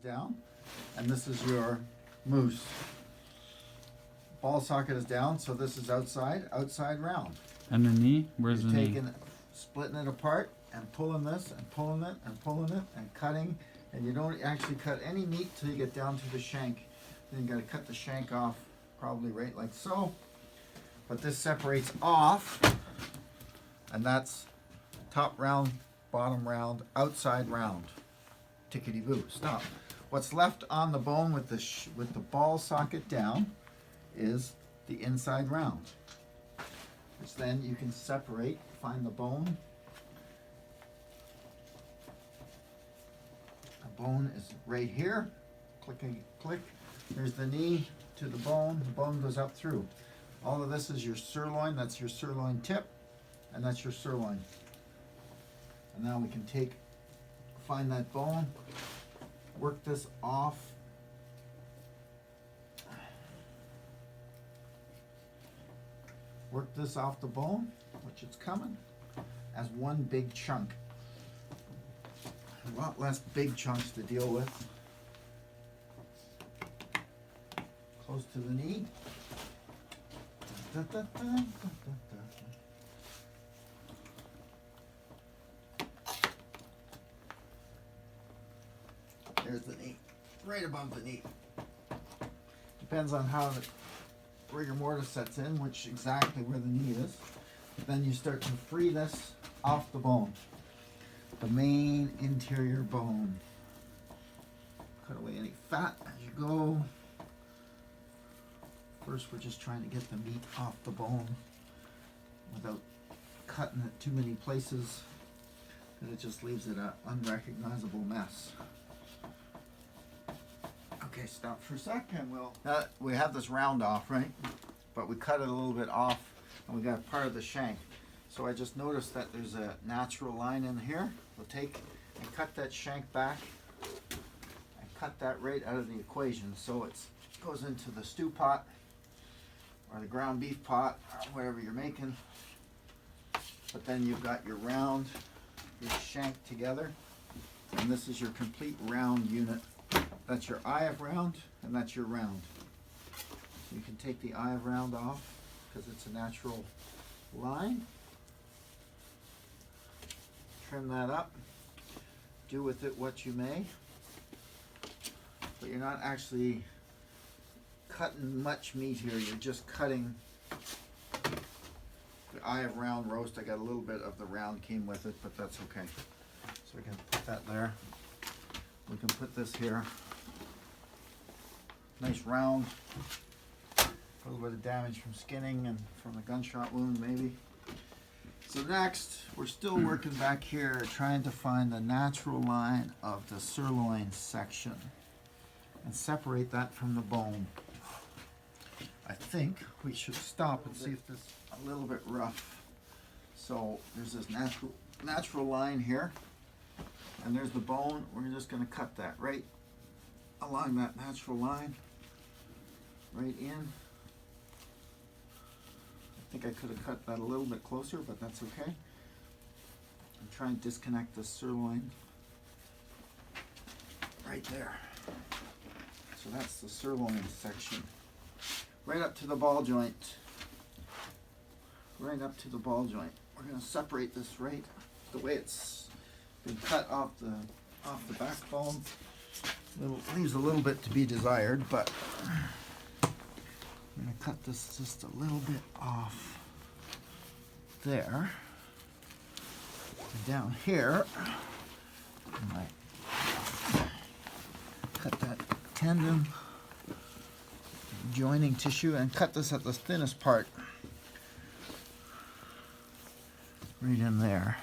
down, and this is your moose. Ball socket is down, so this is outside round. And the knee? Where's You're the knee? taking, splitting it apart and pulling this and pulling it and pulling it and cutting, and you don't actually cut any meat till you get down to the shank. Then you gotta cut the shank off, probably right like so. But this separates off, and that's top round, bottom round, outside round. Tickety-boo, stop. What's left on the bone with the ball socket down is the inside round, which then you can separate, find the bone. The bone is right here, click. There's the knee to the bone goes up through. All of this is your sirloin, that's your sirloin tip, and that's your sirloin. And now we can find that bone, work this off. Work this off the bone, which it's coming, as one big chunk. A lot less big chunks to deal with. Close to the knee. There's the knee, right above the knee. Depends on how the rigor mortis sets in, which exactly where the knee is. Then you start to free this off the bone, the main interior bone. Cut away any fat as you go. First, we're just trying to get the meat off the bone without cutting it too many places, because it just leaves it an unrecognizable mess. Okay, stop for a second. We have this round off, right? But we cut it a little bit off, and we got part of the shank. So I just noticed that there's a natural line in here. We'll take and cut that shank back and cut that right out of the equation. So it goes into the stew pot or the ground beef pot or whatever you're making. But then you've got your round, your shank together, and this is your complete round unit. That's your eye of round, and that's your round. You can take the eye of round off because it's a natural line. Trim that up. Do with it what you may. But you're not actually cutting much meat here. You're just cutting the eye of round roast. I got a little bit of the round came with it, but that's okay. So we can put that there. We can put this here. Nice round. A little bit of damage from skinning and from a gunshot wound maybe. So next, we're still working back here trying to find the natural line of the sirloin section and separate that from the bone. I think we should stop and see if this is a little bit rough. So there's this natural line here, and there's the bone. We're just going to cut that right along that natural line, right in. I think I could have cut that a little bit closer, but that's okay. I'm trying to disconnect the sirloin right there. So that's the sirloin section. Right up to the ball joint. Right up to the ball joint. We're going to separate this right the way it's been cut off the backbone. Leaves a little bit to be desired, but I'm going to cut this just a little bit off there. And down here, cut that tendon, joining tissue, and cut this at the thinnest part. Right in there.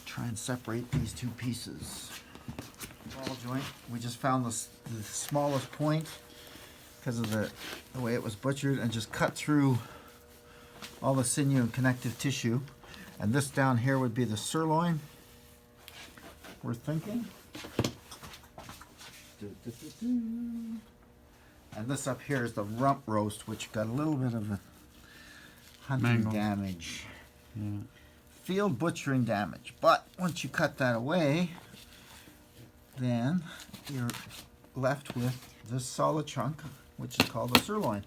Try and separate these two pieces. Ball joint, we just found the smallest point because of the way it was butchered, and just cut through all the sinew and connective tissue. And this down here would be the sirloin, we're thinking. And this up here is the rump roast, which got a little bit of a hunting damage. Yeah. Field butchering damage. But once you cut that away, then you're left with this solid chunk, which is called a sirloin.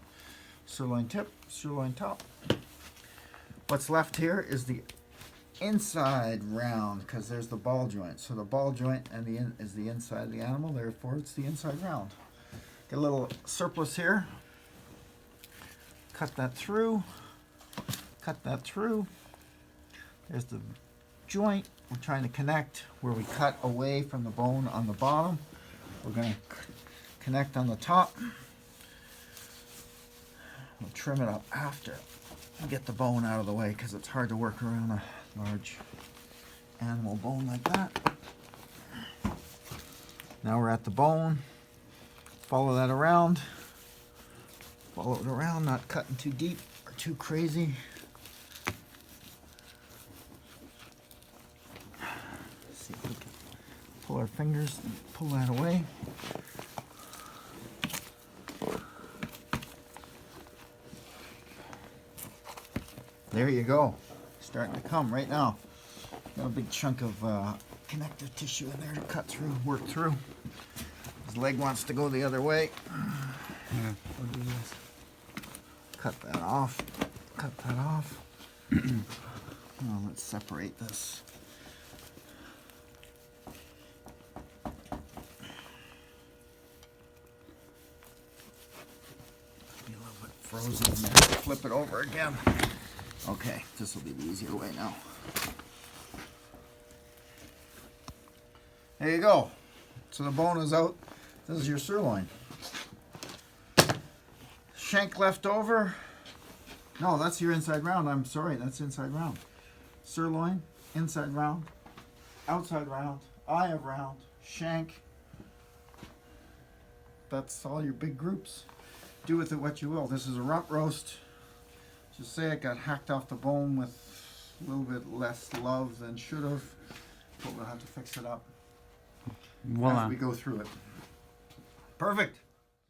Sirloin tip, sirloin top. What's left here is the inside round, because there's the ball joint. So the ball joint and is the inside of the animal, therefore it's the inside round. Get a little surplus here. Cut that through. Cut that through. There's the joint we're trying to connect where we cut away from the bone on the bottom. We're going to connect on the top. We'll trim it up after and get the bone out of the way, because it's hard to work around a large animal bone like that. Now we're at the bone. Follow that around. Follow it around, not cutting too deep or too crazy. See if we can pull our fingers and pull that away. There you go. Starting to come right now. Got a big chunk of connective tissue in there to cut through, work through. His leg wants to go the other way. Yeah, we'll do this. Cut that off. Cut that off. Now let's separate this. Be a little bit frozen in there. Flip it over again. Okay, this will be the easier way now. There you go. So the bone is out. This is your sirloin. Shank left over. No, that's your inside round. I'm sorry, that's inside round. Sirloin, inside round, outside round, eye of round, shank. That's all your big groups. Do with it what you will. This is a rump roast. Just say it got hacked off the bone with a little bit less love than should have, but we'll have to fix it up Voila. as we go through it. Perfect.